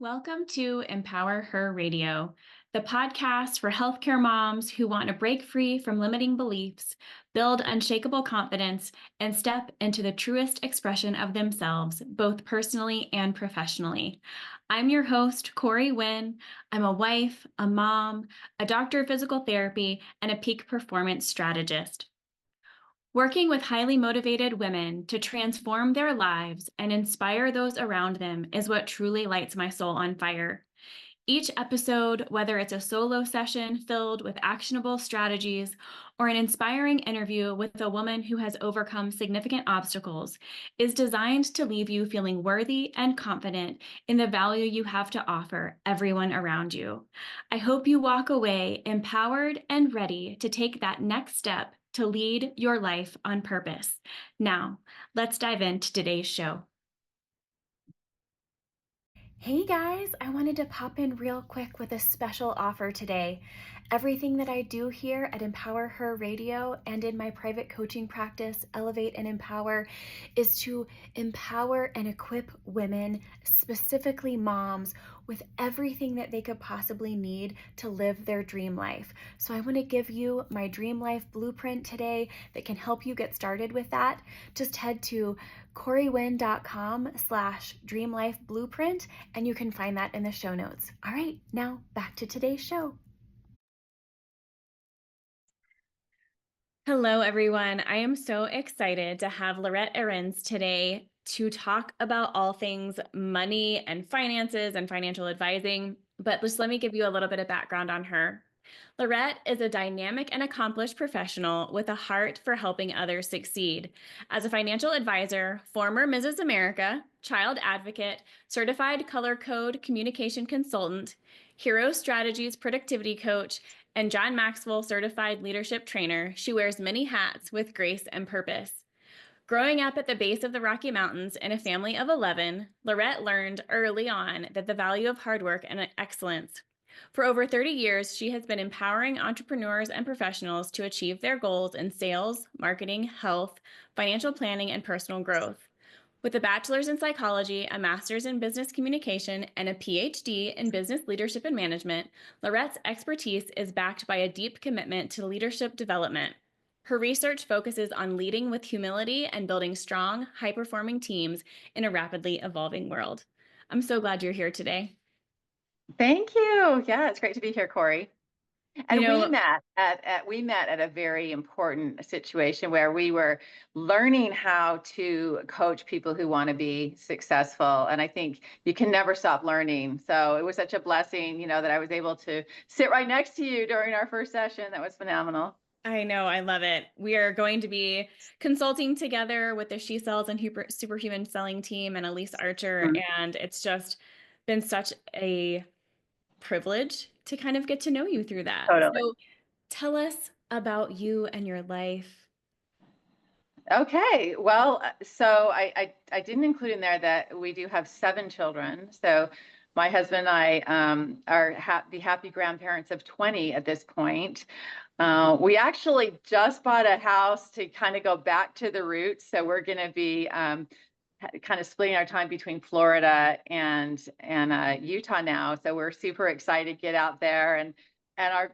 Welcome to Empower Her Radio, the podcast for healthcare moms who want to break free from limiting beliefs, build unshakable confidence, and step into the truest expression of themselves, both personally and professionally. I'm your host, Corey Wynn. I'm a wife, a mom, a doctor of physical therapy, and a peak performance strategist. Working with highly motivated women to transform their lives and inspire those around them is what truly lights my soul on fire. Each episode, whether it's a solo session filled with actionable strategies or an inspiring interview with a woman who has overcome significant obstacles, is designed to leave you feeling worthy and confident in the value you have to offer everyone around you. I hope you walk away empowered and ready to take that next step to lead your life on purpose. Now, let's dive into today's show. Hey guys, I wanted to pop in real quick with a special offer today. Everything that I do here at Empower Her Radio and in my private coaching practice, Elevate and Empower, is to empower and equip women, specifically moms, with everything that they could possibly need to live their dream life. So I want to give you my dream life blueprint today that can help you get started with that. Just head to corywynn.com/dreamlifeblueprint and you can find that in the show notes. All right, now back to today's show. Hello, everyone. I am so excited to have Laurett Arenz today to talk about all things money and finances and financial advising. But just let me give you a little bit of background on her. Laurett is a dynamic and accomplished professional with a heart for helping others succeed. As a financial advisor, former Mrs. America, child advocate, certified color code communication consultant, Hero Strategies productivity coach, and John Maxwell certified leadership trainer, she wears many hats with grace and purpose. Growing up at the base of the Rocky Mountains in a family of 11, Laurett learned early on that the value of hard work and excellence. For over 30 years, she has been empowering entrepreneurs and professionals to achieve their goals in sales, marketing, health, financial planning, and personal growth. With a bachelor's in psychology, a master's in business communication, and a PhD in business leadership and management, Laurett's expertise is backed by a deep commitment to leadership development. Her research focuses on leading with humility and building strong, high-performing teams in a rapidly evolving world. I'm so glad you're here today. Thank you. Yeah, it's great to be here, Corey. And You know, we met at a very important situation where we were learning how to coach people who want to be successful. And I think you can never stop learning. So it was such a blessing, that I was able to sit right next to you during our first session. That was phenomenal. I know, I love it. We are going to be consulting together with the She Sells and Superhuman Selling team and Elise Archer, Mhm. and it's just been such a privilege to kind of get to know you through that. Totally. So tell us about you and your life. Okay. Well, so I didn't include in there that we do have 7 children. So my husband and I are the happy grandparents of 20 at this point. We actually just bought a house to kind of go back to the roots. So we're going to be kind of splitting our time between Florida and Utah now. So we're super excited to get out there. And our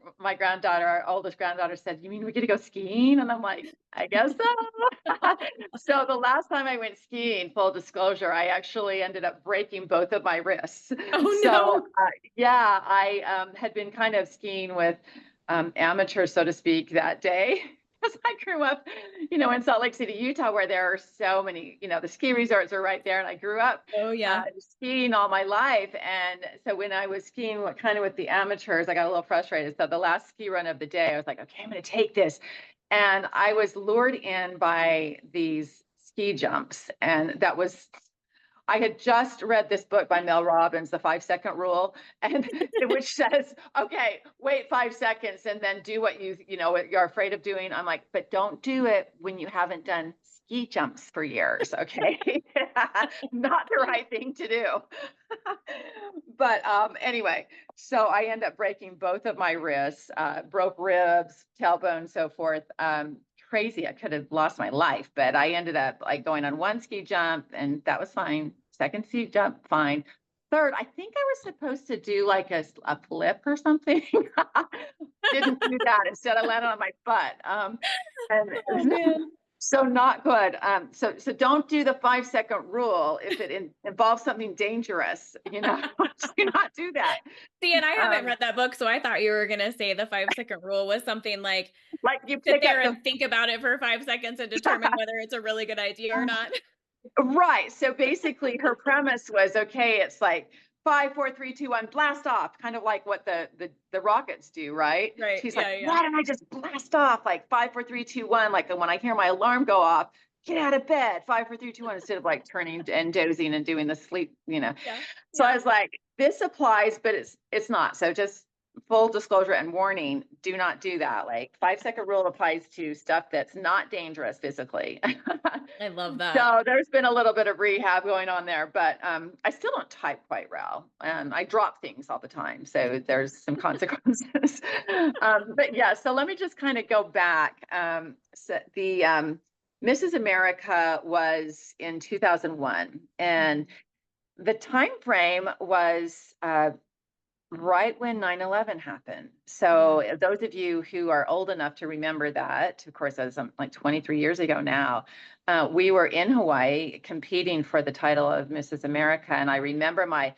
oldest granddaughter said, "You mean we get to go skiing?" And I'm like, "I guess so." So the last time I went skiing, full disclosure, I actually ended up breaking both of my wrists. Oh, So no. yeah, I had been kind of skiing with amateurs, so to speak, that day. Because I grew up, in Salt Lake City, Utah, where there are so many, the ski resorts are right there. And I grew up Oh, yeah. skiing all my life. And so when I was skiing kind of with the amateurs, I got a little frustrated. So the last ski run of the day, I was like, okay, I'm going to take this. And I was lured in by these ski jumps. And I had just read this book by Mel Robbins, The 5-Second Rule, and which says, okay, wait 5 seconds and then do what what you're afraid of doing. I'm like, but don't do it when you haven't done ski jumps for years. Okay. Not the right thing to do. But anyway, so I end up breaking both of my wrists, broke ribs, tailbone, so forth. Crazy. I could have lost my life, but I ended up like going on one ski jump and that was fine. Second ski jump, fine. third, I think I was supposed to do like a flip or something. Didn't do that. Instead, I landed on my butt. And Oh man. so not good. So don't do the 5-second rule if it involves something dangerous. Do not do that. See, and I haven't Um, read that book, so I thought you were going to say the 5 second rule was something like like you sit pick there up the and think about it for 5 seconds and determine whether it's a really good idea or not. right. So basically, her premise was okay. It's like 5, 4, 3, 2, 1, blast off, kind of like what the rockets do, right? Right. She's like, Yeah. Yeah. why don't I just blast off like 5, 4, 3, 2, 1? Like when I hear my alarm go off, get out of bed, 5, 4, 3, 2, 1, instead of like turning and dozing and doing the sleep. Yeah. So I Yeah. was like, this applies, but it's not. So just full disclosure and warning, do not do that. Like 5-second rule applies to stuff that's not dangerous physically. I love that. So there's been a little bit of rehab going on there, but I still don't type quite well, and I drop things all the time. So there's some consequences. But yeah, so let me just kind of go back. So the Mrs. America was in 2001, and the time frame was right when 9/11 happened. Yeah. So those of you who are old enough to remember that, of course, that was like 23 years ago now, we were in Hawaii competing for the title of Mrs. America. And I remember my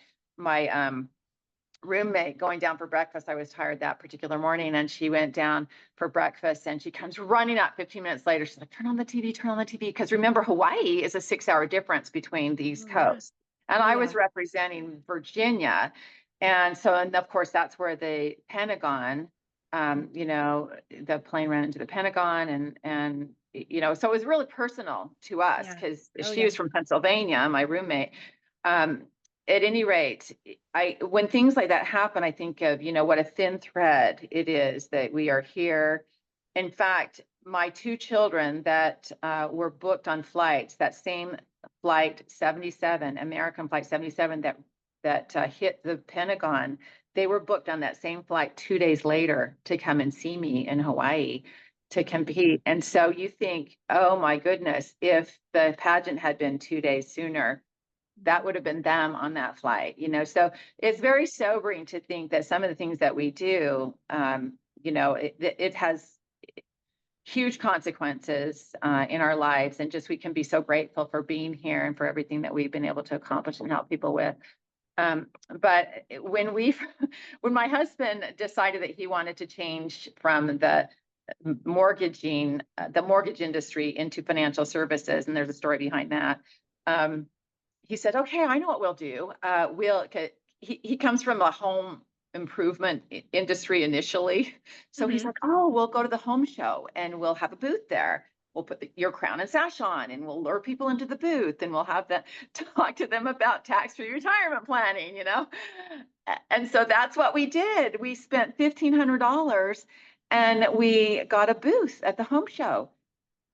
roommate going down for breakfast. I was tired that particular morning, and she went down for breakfast, and she comes running up 15 minutes later. She's like, turn on the TV, turn on the TV. Because remember, Hawaii is a 6-hour difference between the East Oh, yeah. Coast. And Oh, I yeah. was representing Virginia. And of course, that's where the Pentagon, the plane ran into the Pentagon, and so it was really personal to us Yeah. because Oh, she yeah. was from Pennsylvania, my roommate. Um, at any rate, when things like that happen, I think of, what a thin thread it is that we are here. In fact, my 2 children that were booked on flights, that same flight 77, American flight 77 that hit the Pentagon, they were booked on that same flight 2 days later to come and see me in Hawaii to compete. And so you think, oh my goodness, if the pageant had been 2 days sooner, that would have been them on that flight. So it's very sobering to think that some of the things that we do, it has huge consequences in our lives, and just we can be so grateful for being here and for everything that we've been able to accomplish and help people with. But when my husband decided that he wanted to change from the mortgage industry into financial services, and there's a story behind that. He said, okay, I know what we'll do. He comes from a home improvement industry initially. So he's Hmm. like, oh, we'll go to the home show and we'll have a booth there. We'll put your crown and sash on, and we'll lure people into the booth, and we'll have them talk to them about tax-free retirement planning. And so that's what we did. We spent $1,500 and we got a booth at the home show.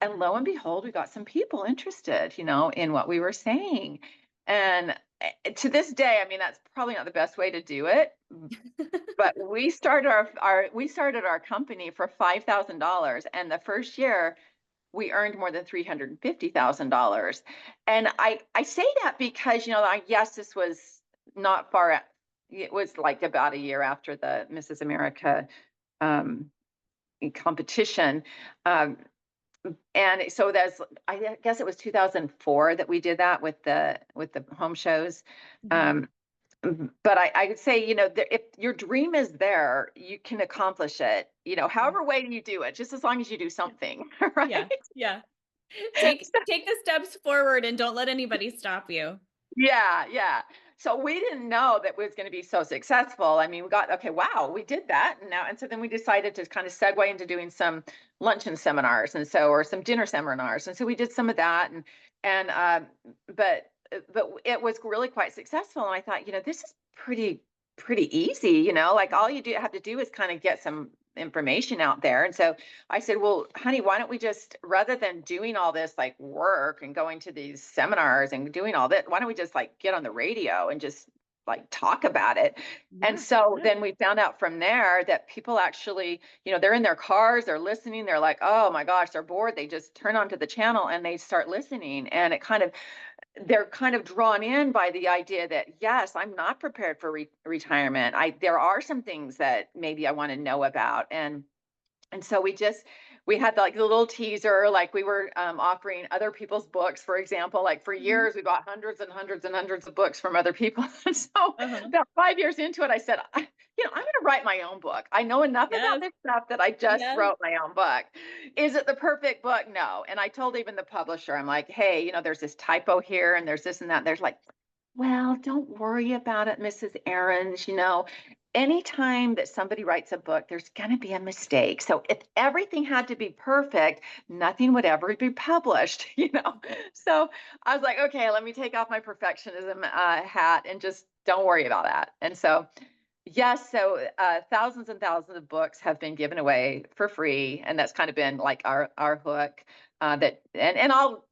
And lo and behold, we got some people interested, in what we were saying. And to this day, I mean, that's probably not the best way to do it, but we started our company for $5,000, and the first year we earned more than $350,000. And I say that because, I guess this was not far. It was like about a year after the Mrs. America competition. And so I guess it was 2004 that we did that with the home shows. Um, but I would say, if your dream is there, you can accomplish it, Yeah. however way you do it, just as long as you do something, Yeah. right? Yeah. Take the steps forward and don't let anybody stop you. Yeah, yeah. So we didn't know that it was going to be so successful. I mean, okay, wow, we did that. And so then we decided to kind of segue into doing some luncheon seminars, or some dinner seminars. And so we did some of that, and but it was really quite successful. And I thought, this is pretty easy, like all you have to do is kind of get some information out there. And so I said, well, honey, why don't we just, rather than doing all this like work and going to these seminars and doing all that, why don't we just like get on the radio and just like talk about it? And Yeah. so Yeah. then we found out from there that people actually, they're in their cars, they're listening, they're like, oh my gosh, they're bored. They just turn onto the channel and they start listening. And it kind of they're kind of drawn in by the idea that, yes, I'm not prepared for retirement. There are some things that maybe I want to know about. And so we had like the little teaser, like we were offering other people's books, for example. Like for Mhm. years, we bought hundreds and hundreds and hundreds of books from other people. And so Uh-huh. about 5 years into it, I said, I'm going to write my own book. I know enough about Yes. this stuff that I just Yes. wrote my own book. Is it the perfect book? No. And I told even the publisher, I'm like, hey, there's this typo here and there's this and that. There's like, well, don't worry about it, Mrs. Aarons. Anytime that somebody writes a book, there's going to be a mistake. So if everything had to be perfect, nothing would ever be published. So I was like, okay, let me take off my perfectionism hat and just don't worry about that. And so, yes, so thousands and thousands of books have been given away for free, and that's kind of been like our hook. That and I'll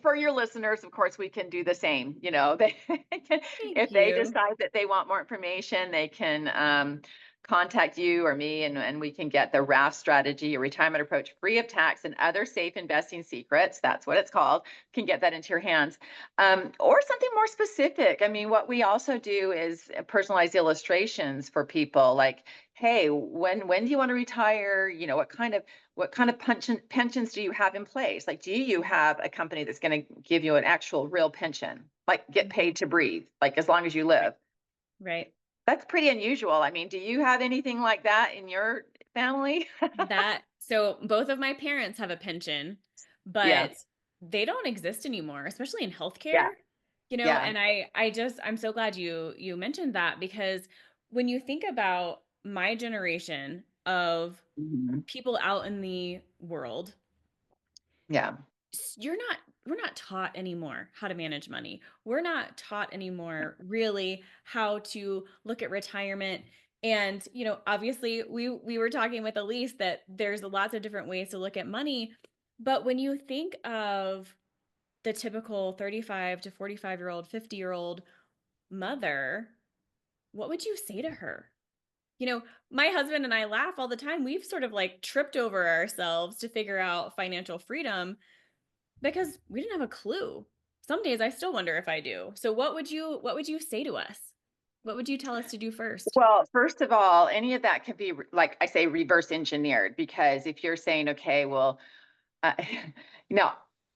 For your listeners, of course, we can do the same. They Thank if they you. decide that they want more information, they can contact you or me, and we can get the RAFT strategy, your retirement approach, free of tax and other safe investing secrets. That's what it's called. Can get that into your hands, or something more specific. I mean, what we also do is personalized illustrations for people. Like, hey, when do you want to retire? What kind of pensions do you have in place? Like, do you have a company that's going to give you an actual real pension, like get Mhm. paid to breathe, like as long as you live? Right. Right. That's pretty unusual. I mean, do you have anything like that in your family? So both of my parents have a pension, Yeah, but they don't exist anymore, especially in yeah, healthcare. yeah. And I'm so glad you mentioned that, because when you think about my generation of Mhm. people out in the world, Yeah. you're not we're not taught anymore how to manage money. We're not taught anymore really how to look at retirement. And obviously we were talking with Elise that there's lots of different ways to look at money, but when you think of the typical 35 to 45-year-old, 50-year-old mother, what would you say to her? You know, my husband and I laugh all the time. We've sort of like tripped over ourselves to figure out financial freedom because we didn't have a clue. Some days I still wonder if I do. So what would you say to us? What would you tell us to do first? Well, first of all, any of that could be, like I say, reverse engineered, because if you're saying, okay, well, Uh, you know,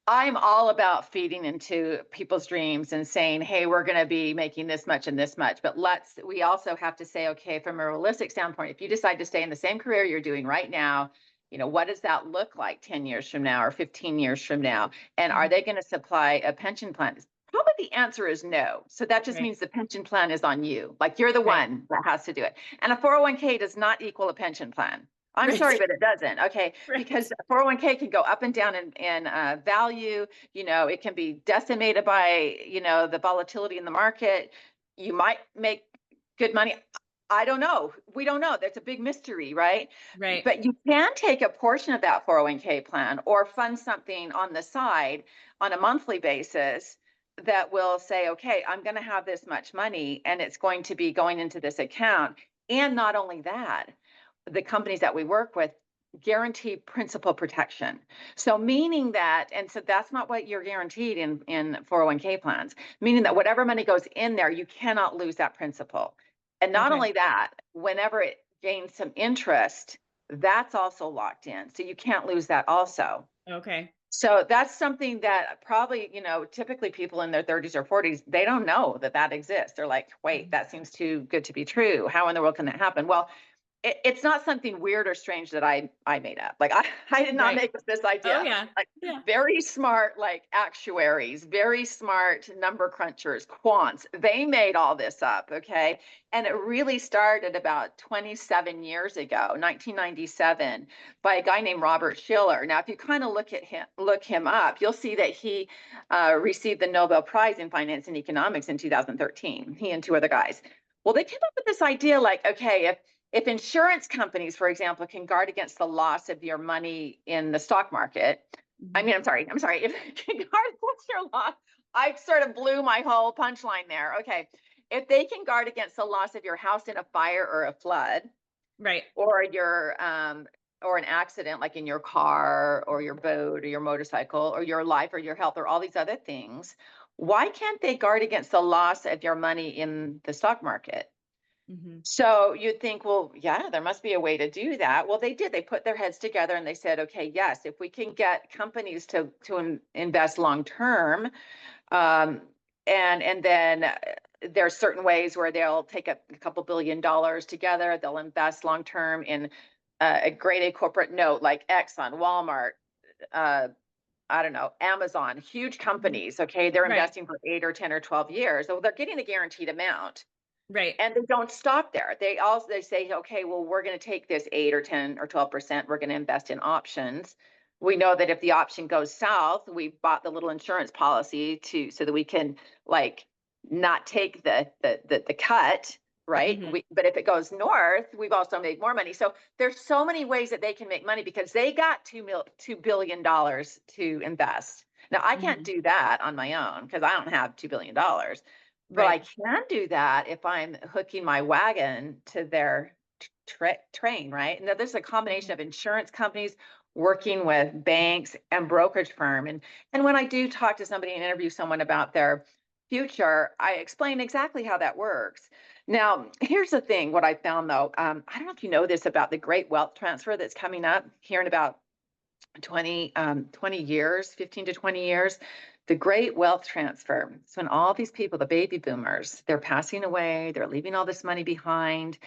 I'm all about feeding into people's dreams and saying, hey, we're going to be making this much and this much. But we also have to say, okay, from a realistic standpoint, if you decide to stay in the same career you're doing right now, what does that look like 10 years from now or 15 years from now? And are Mhm. they going to supply a pension plan? Probably the answer is no. So that just Right. means the pension plan is on you. Like you're the Right. one that has to do it. And a 401k does not equal a pension plan. I'm Right. sorry, but it doesn't. Okay. Right. Because 401k can go up and down in value. It can be decimated by, the volatility in the market. You might make good money. I don't know. We don't know. That's a big mystery, right? Right. But you can take a portion of that 401k plan or fund something on the side on a monthly basis that will say, okay, I'm going to have this much money and it's going to be going into this account. And not only that, the companies that we work with guarantee principal protection. So meaning that, and so that's not what you're guaranteed in 401k plans, meaning that whatever money goes in there, you cannot lose that principal. And not Okay. only that, whenever it gains some interest, that's also locked in. So you can't lose that also. Okay. So that's something that probably, typically people in their 30s or 40s, they don't know that that exists. They're like, wait, Mhm. that seems too good to be true. How in the world can that happen? Well, it's not something weird or strange that I made up. Like I did not Right. make up this Oh idea. yeah. Like Yeah. very smart, like actuaries, very smart number crunchers, quants. They made all this up, okay? And it really started about 27 years ago, 1997, by a guy named Robert Shiller. Now, if you kind of look him up, you'll see that he received the Nobel Prize in Finance and Economics in 2013. He and two other guys. Well, they came up with this idea, like, okay, if insurance companies, for example, can guard against the loss of your money in the stock market, I Mhm. mean, I'm sorry, if they can guard against your loss, I sort of blew my whole punchline there. Okay. If they can guard against the loss of your house in a fire or a flood, Right. or an accident like in your car or your boat or your motorcycle or your life or your health or all these other things, why can't they guard against the loss of your money in the stock market? Mm-hmm. So you'd think, well, yeah, there must be a way to do that. Well, they did. They put their heads together and they said, okay, yes, if we can get companies to invest long term, um, and then there's certain ways where they'll take a couple $1 billion together. They'll invest long term in a grade A corporate note like Exxon, Walmart, uh, I don't know, Amazon, huge Mm-hmm. companies. Okay, they're Right. investing for 8 or 10 or 12 years, so they're getting a guaranteed amount. Right. And they don't stop there. They say, okay, well, we're going to take this 8 or 10 or 12%. We're going to invest in options. We know that if the option goes south, we bought the little insurance policy to so that we can like not take the cut, right? Mm-hmm. But if it goes north, we've also made more money. So there's so many ways that they can make money because they got $2 billion to invest. Now I can't Mm-hmm. do that on my own because I don't have $2 billion. But I Right. can do that if I'm hooking my wagon to their train, right? And there's a combination Mhm. of insurance companies working with banks and brokerage firm. And when I do talk to somebody and interview someone about their future, I explain exactly how that works. Now, here's the thing, what I found though, I don't know if you know this about the great wealth transfer that's coming up here in about 20 years, 15 to 20 years, the great wealth transfer. So when all these people, the baby boomers, they're passing away, they're leaving all this money behind.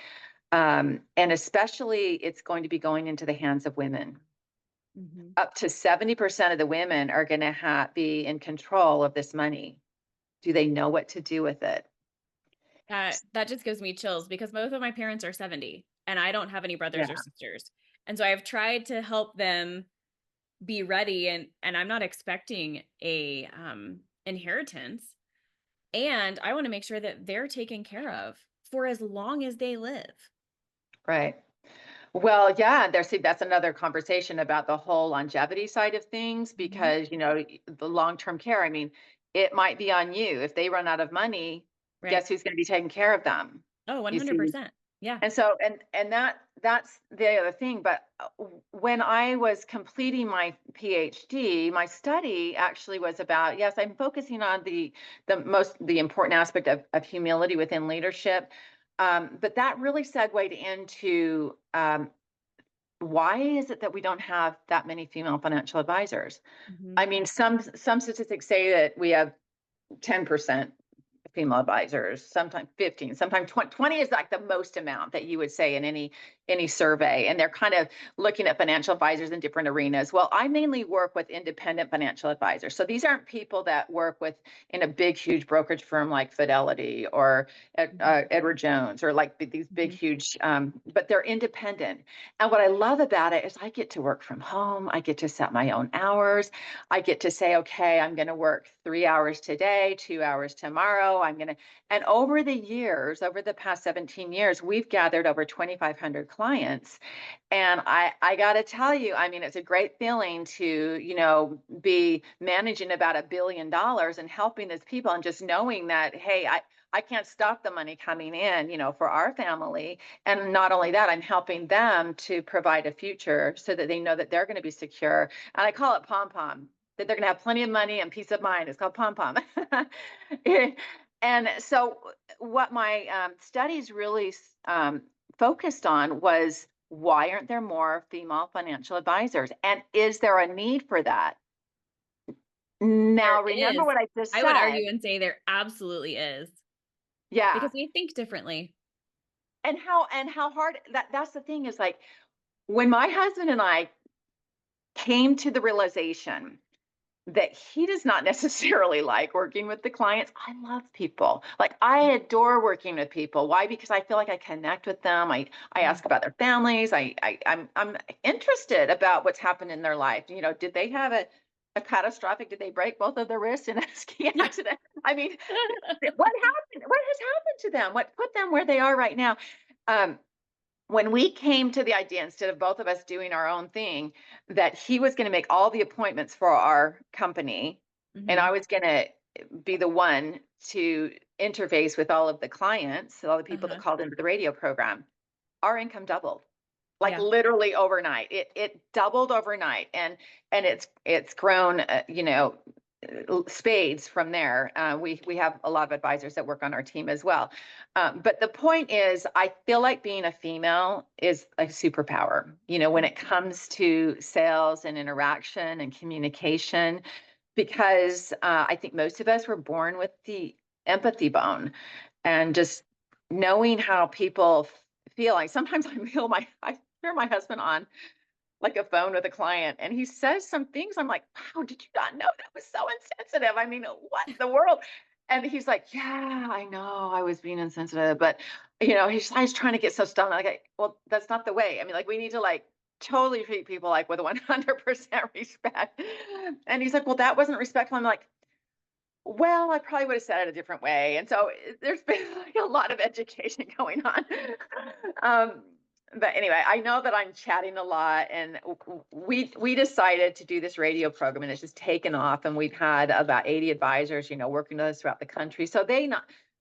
And especially it's going to be going into the hands of women. Mhm. Up to 70% of the women are going to be in control of this money. Do they know what to do with it? That just gives me chills because both of my parents are 70 and I don't have any brothers or Yeah, sisters. And so I've tried to help them be ready and I'm not expecting a inheritance and I want to make sure that they're taken care of for as long as they live. right. Well, yeah, see, that's another conversation about the whole longevity side of things Mhm. because, the long-term care, I mean, it might be on you. If they run out of money, Right. guess who's going to be taking care of them? Oh, You see? 100%. Yeah. And so, that's the other thing. But when I was completing my PhD, my study actually was about, yes, I'm focusing on the important aspect of humility within leadership. But that really segued into why is it that we don't have that many female financial advisors? Mhm. I mean, some statistics say that we have 10% female advisors, sometimes 15, sometimes 20. 20 is like the most amount that you would say in any survey. And they're kind of looking at financial advisors in different arenas. Well, I mainly work with independent financial advisors. So these aren't people that work with in a big, huge brokerage firm like Fidelity or Mhm. Edward Jones or like these big, Mhm. huge, but they're independent. And what I love about it is I get to work from home. I get to set my own hours. I get to say, okay, I'm going to work 3 hours today, 2 hours tomorrow. And over the years, over the past 17 years, we've gathered over 2,500 clients. And I got to tell you, I mean, it's a great feeling to, be managing about $1 billion and helping those people and just knowing that, hey, I can't stop the money coming in, for our family. And not only that, I'm helping them to provide a future so that they know that they're going to be secure. And I call it pom pom, that they're going to have plenty of money and peace of mind. It's called pom pom. And so, what my studies really focused on was why aren't there more female financial advisors? And is there a need for that? There Now, remember is. what I just I would said. argue and say there absolutely is Yeah. because we think differently. And how hard that's the thing is like when my husband and I came to the realization that he does not necessarily like working with the clients. I love people. Like I adore working with people. Why? Because I feel like I connect with them. I Mhm. ask about their families. I'm interested about what's happened in their life. Did they have a catastrophic? Did they break both of their wrists in a ski accident? I mean, what happened? What has happened to them? What put them where they are right now? Um, when we came to the idea, instead of both of us doing our own thing, that he was going to make all the appointments for our company, and I Mhm. was going to be the one to interface with all of the clients, all the people that Uh-huh. called into the radio program, our income doubled. Like Yeah. literally overnight, it doubled overnight, and it's grown, spades from there. We have a lot of advisors that work on our team as well. But the point is, I feel like being a female is a superpower. When it comes to sales and interaction and communication, because I think most of us were born with the empathy bone, and just knowing how people feel. Like sometimes I hear my husband on like a phone with a client and he says some things. I'm like, wow, did you not know that was so insensitive? I mean, what in the world? And he's like, yeah, I know I was being insensitive, but I was trying to get so stoned. Like, well, that's not the way. I mean, like we need to like totally treat people like with 100% respect. And he's like, well, that wasn't respectful. I'm like, well, I probably would have said it a different way. And so there's been like a lot of education going on. um, but anyway, I know that I'm chatting a lot, and we decided to do this radio program, and it's just taken off. And we've had about 80 advisors, working with us throughout the country. So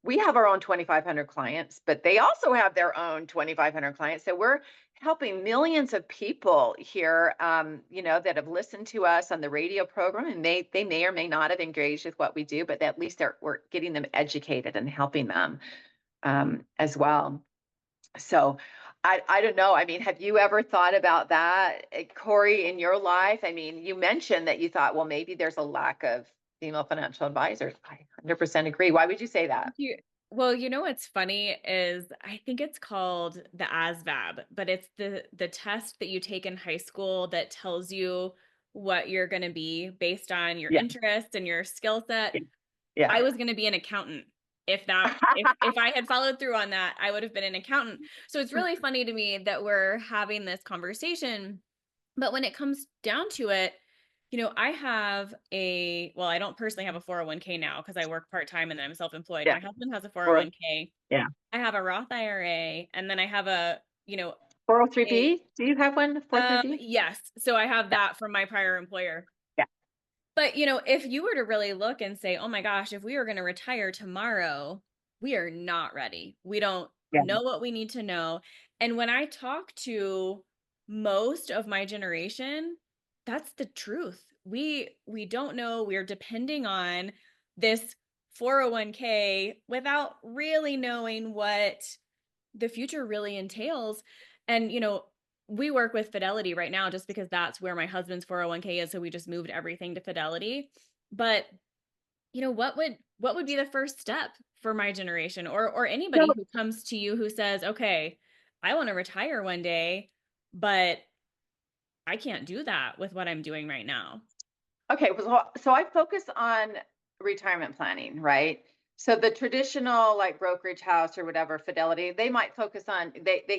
we have our own 2,500 clients, but they also have their own 2,500 clients. So we're helping millions of people here, that have listened to us on the radio program, and they may or may not have engaged with what we do, but at least we're getting them educated and helping them as well. So I don't know. I mean, have you ever thought about that, Corey, in your life? I mean, you mentioned that you thought, well, maybe there's a lack of female financial advisors. I 100% agree. Why would you say that? Well, what's funny is I think it's called the ASVAB, but it's the test that you take in high school that tells you what you're going to be based on your Yeah. interests and your skill set. Yeah. I was going to be an accountant. If I had followed through on that, I would have been an accountant. So it's really funny to me that we're having this conversation. But when it comes down to it, I don't personally have a 401k now because I work part-time and then I'm self-employed. Yeah. My husband has a 401k. Yeah. I have a Roth IRA, and then I have a, 403B? Do you have one? 403B? yes. So I have that from my prior employer. Yeah. But, if you were to really look and say, oh my gosh, if we were going to retire tomorrow, we are not ready. We don't Yeah. know what we need to know. And when I talk to most of my generation, that's the truth. We don't know. We're depending on this 401k without really knowing what the future really entails. And, we work with Fidelity right now just because that's where my husband's 401k is. So we just moved everything to Fidelity. But, what would be the first step for my generation or anybody who comes to you who says, okay, I want to retire one day, but I can't do that with what I'm doing right now. Okay, so I focus on retirement planning, right? So the traditional like brokerage house or whatever, Fidelity, they might focus on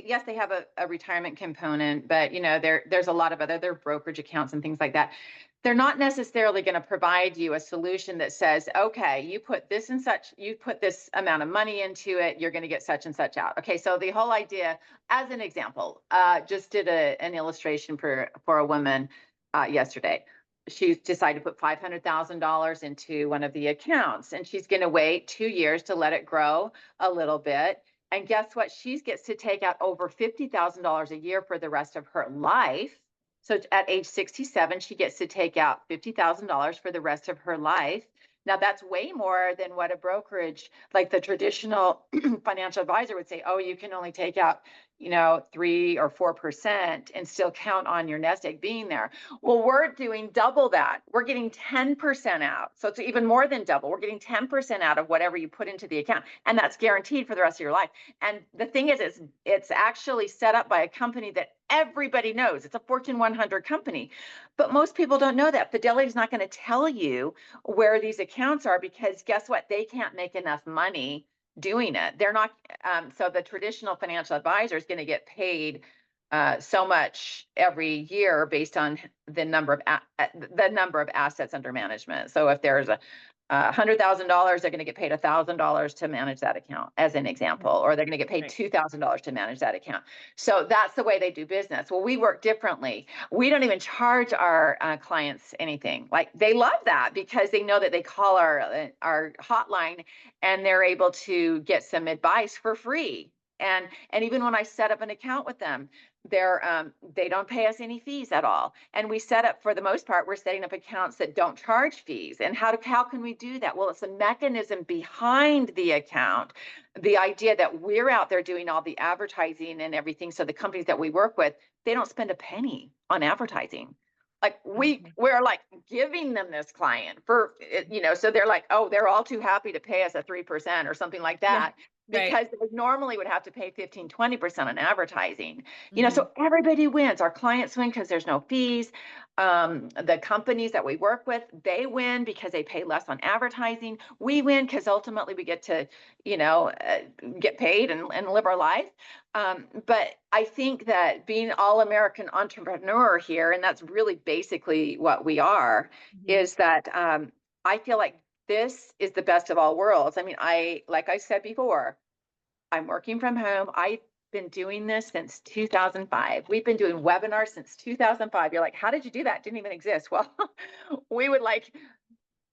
yes, they have a retirement component, but there's a lot of their brokerage accounts and things like that. They're not necessarily going to provide you a solution that says, okay, you put this amount of money into it, you're going to get such and such out. Okay, so the whole idea, as an example, just did an illustration for a woman yesterday. She decided to put $500,000 into one of the accounts, and she's going to wait 2 years to let it grow a little bit. And guess what? She gets to take out over $50,000 a year for the rest of her life. So at age 67, she gets to take out $50,000 for the rest of her life. Now that's way more than what a brokerage, like the traditional financial advisor would say, oh, you can only take out 3 or 4% and still count on your nest egg being there. Well, we're doing double that. We're getting 10% out. So it's even more than double. We're getting 10% out of whatever you put into the account. And that's guaranteed for the rest of your life. And the thing is, it's actually set up by a company that everybody knows. It's a Fortune 100 company. But most people don't know that. Fidelity is not going to tell you where these accounts are, because guess what? They can't make enough money doing it. They're not. So the traditional financial advisor is going to get paid so much every year based on the number of assets under management. So if there's $100,000, they're going to get paid $1,000 to manage that account, as an example, or they're going to get paid $2,000 to manage that account. So that's the way they do business. Well, we work differently. We don't even charge our clients anything. Like, they love that because they know that they call our hotline and they're able to get some advice for free. And even when I set up an account with them, they don't pay us any fees at all. And we set up, for the most part, we're setting up accounts that don't charge fees. And how can we do that? Well, it's a mechanism behind the account. The idea that we're out there doing all the advertising and everything. So the companies that we work with, they don't spend a penny on advertising. Like Okay. we're like giving them this client for, so they're like, oh, they're all too happy to pay us a 3% or something like Yeah. that, Right. because they normally would have to pay 15, 20% on advertising. Hmm. So everybody wins. Our clients win because there's no fees. The companies that we work with, they win because they pay less on advertising. We win because ultimately we get to, you know, uh, get paid and live our life. But I think that being all American entrepreneur here, and that's really basically what we are, Hmm. is that I feel like this is the best of all worlds. I mean, like I said before, I'm working from home. I've been doing this since 2005. We've been doing webinars since 2005. You're like, how did you do that? Didn't even exist. Well, we would like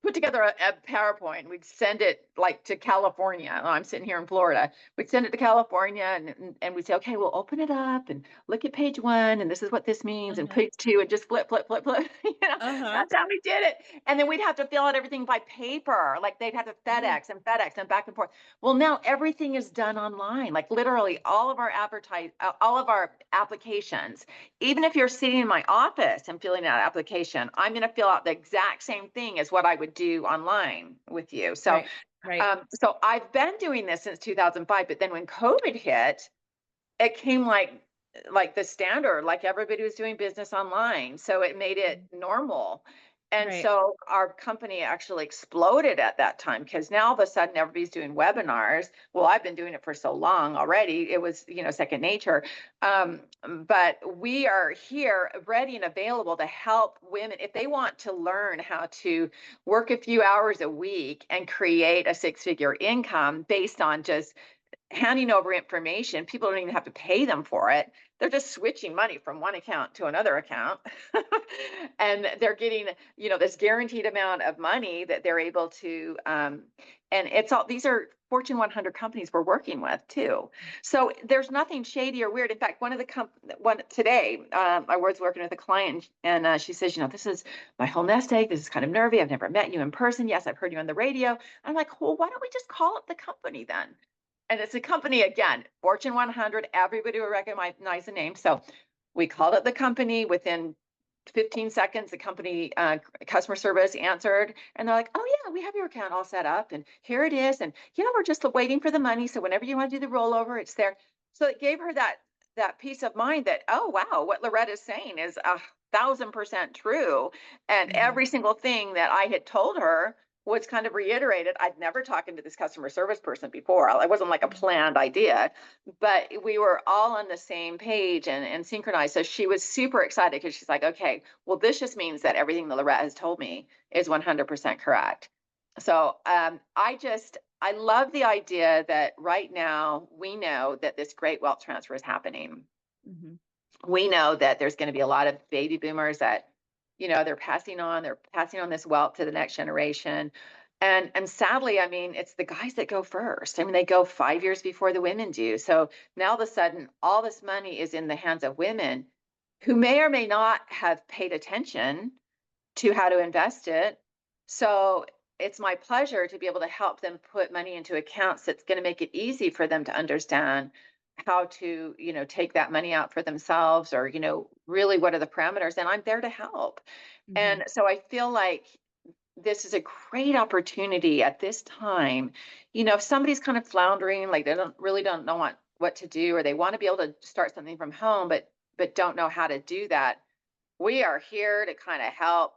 put together a PowerPoint. We'd send it like to California. I'm sitting here in Florida. We'd send it to California, and we'd say, okay, we'll open it up and look at page one, and this is what this means, and Uh-huh. page two, and just flip, flip, flip, flip. Uh-huh. That's how we did it. And then we'd have to fill out everything by paper. Like they'd have to Yeah. FedEx and back and forth. Well, now everything is done online. Like literally all of our applications, even if you're sitting in my office and filling out an application, I'm going to fill out the exact same thing as what I would do online with you. So, Right. Right. so I've been doing this since 2005, but then when COVID hit, it came like the standard, like everybody was doing business online, so it made it Mhm. normal. And Right. so our company actually exploded at that time, because now all of a sudden everybody's doing webinars. Well, I've been doing it for so long already, it was, second nature. But we are here ready and available to help women if they want to learn how to work a few hours a week and create a six-figure income based on just handing over information. People don't even have to pay them for it. They're just switching money from one account to another account. And they're getting, this guaranteed amount of money that they're able to, and it's all, these are Fortune 100 companies we're working with too. So there's nothing shady or weird. In fact, one today, I was working with a client, and she says, this is my whole nest egg. This is kind of nervy. I've never met you in person. Yes, I've heard you on the radio. I'm like, well, why don't we just call up the company then? And it's a company, again, Fortune 100, everybody will recognize the name. So we called up the company. Within 15 seconds, the company customer service answered, and they're like, oh yeah, we have your account all set up, and here it is. And we're just waiting for the money. So whenever you want to do the rollover, it's there. So it gave her that peace of mind that, oh wow, what Laurett is saying is 1,000% true. And Hmm. every single thing that I had told her was kind of reiterated. I'd never talked to this customer service person before. It wasn't like a planned idea, but we were all on the same page and synchronized. So she was super excited because she's like, okay, well, this just means that everything that Laurett has told me is 100% correct. So I love the idea that right now we know that this great wealth transfer is happening. Hmm. We know that there's going to be a lot of baby boomers that, they're passing on this wealth to the next generation. And sadly, I mean, it's the guys that go first. I mean, they go 5 years before the women do. So now all of a sudden, all this money is in the hands of women who may or may not have paid attention to how to invest it. So it's my pleasure to be able to help them put money into accounts that's going to make it easy for them to understand how to, take that money out for themselves, or, really what are the parameters. And I'm there to help. Hmm. And so I feel like this is a great opportunity at this time. If somebody's kind of floundering, like they don't know what to do, or they want to be able to start something from home, but don't know how to do that, we are here to kind of help,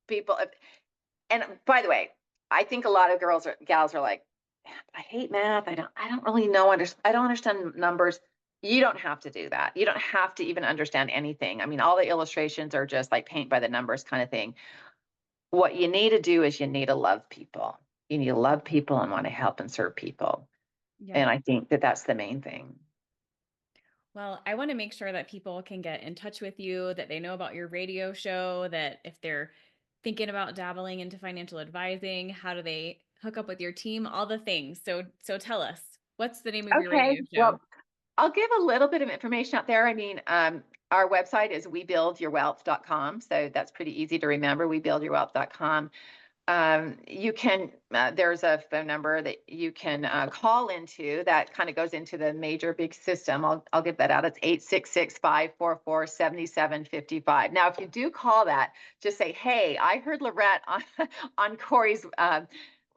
people. And by the way, I think a lot of gals are like, I hate math. I don't really know. I don't understand numbers. You don't have to do that. You don't have to even understand anything. I mean, all the illustrations are just like paint by the numbers kind of thing. What you need to do is you need to love people. You need to love people and want to help and serve people. Yeah. And I think that that's the main thing. Well, I want to make sure that people can get in touch with you, that they know about your radio show, that if they're thinking about dabbling into financial advising, how do they hook up with your team, all the things. So tell us, what's the name of your Okay. radio Well, show? I'll give a little bit of information out there. I mean, our website is webuildyourwealth.com. So that's pretty easy to remember, webuildyourwealth.com. You can, there's a phone number that you can call into that kind of goes into the major big system. I'll give that out. It's 866-544-7755. Now, if you do call that, just say, hey, I heard Laurett on Corey's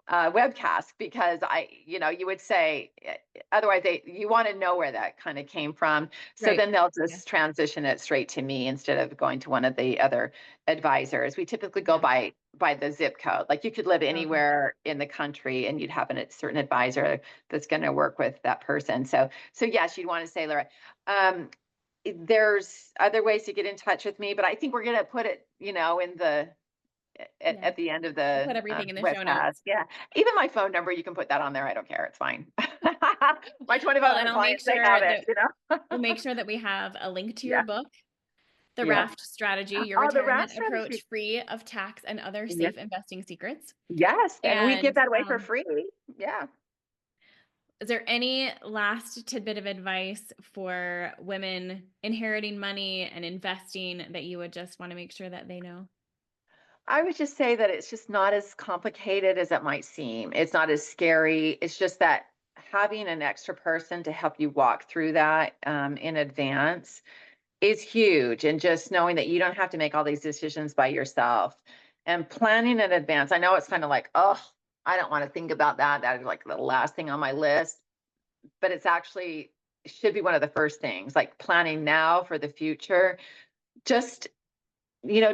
webcast, because you would say, otherwise you want to know where that kind of came from. So Right. then they'll Yeah. just transition it straight to me instead of going to one of the other advisors. We typically go Yeah. by the zip code. Like you could live Okay. anywhere in the country and you'd have a certain advisor that's going to work with that person. So yes, you'd want to say, Laura, there's other ways to get in touch with me, but I think we're going to put it, in the Yeah. at the end of We'll the put everything in the show webcast. notes. Yeah. Even my phone number, you can put that on there. I don't care. It's fine. My Well, 25 and other I'll make clients, they sure have it, that we'll make sure that we have a link to your Yeah. book, The Yeah. RAFT Strategy, Your Oh, the Retirement RAFT Approach Strategy. Free of Tax and Other Yeah. Safe Investing Secrets. Yes. And we give And that away for free. Yeah. is there any last tidbit of advice for women inheriting money and investing that you would just want to make sure that they know? I would just say that it's just not as complicated as it might seem. It's not as scary. It's just that having an extra person to help you walk through that in advance is huge. And just knowing that you don't have to make all these decisions by yourself and planning in advance. I know it's kind of like, oh, I don't want to think about that. That is like the last thing on my list, but it's actually should be one of the first things, like planning now for the future. Just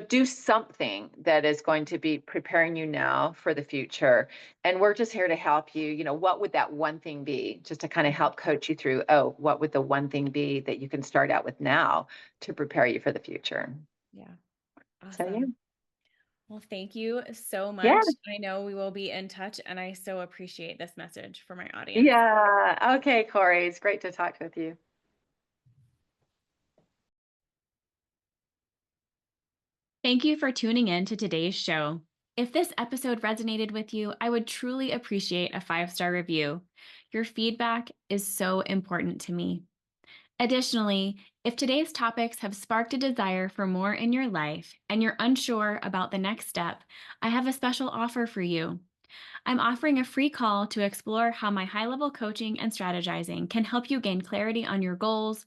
do something that is going to be preparing you now for the future. And we're just here to help you. What would that one thing be? Just to kind of Mhm. help coach you through, oh, what would the one thing be that you can start out with now to prepare you for the future? Yeah. So, yeah. Awesome. Well, thank you so Yeah. much. I know we will be in touch, and I so appreciate this message for my audience. Yeah. Okay, Corey. It's great to talk with you. Thank you for tuning in to today's show. If this episode resonated with you, I would truly appreciate a 5-star review. Your feedback is so important to me. Additionally, if today's topics have sparked a desire for more in your life and you're unsure about the next step, I have a special offer for you. I'm offering a free call to explore how my high-level coaching and strategizing can help you gain clarity on your goals,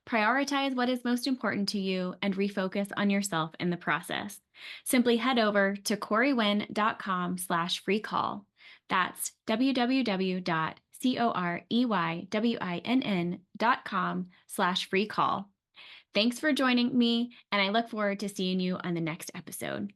prioritize what is most important to you, and refocus on yourself in the process. Simply head over to coreyWynn.com/free call. That's www.coreyWynn.com/free call. Thanks for joining me, and I look forward to seeing you on the next episode.